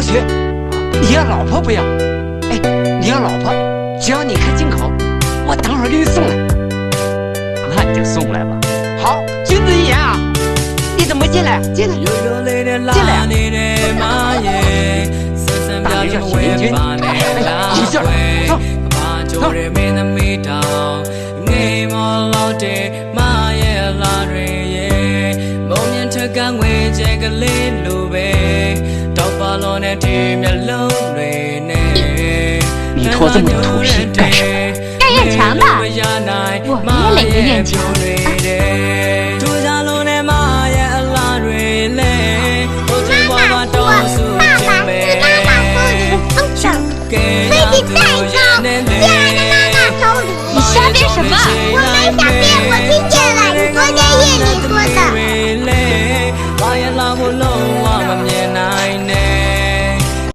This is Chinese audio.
去，你要老婆不要？哎，你要老婆，只要你开金口，我等会儿给你送来。那你就送来吧。好，君子一言啊！你怎么进来？进来，进来！大名叫许林君，有劲儿，走，走。你拖这么多土皮干什么？盖院墙吧，我们也垒个院墙。飞得再高，掉在妈妈手里。你瞎编什么？我没瞎编，我听见了，你昨天夜里说的。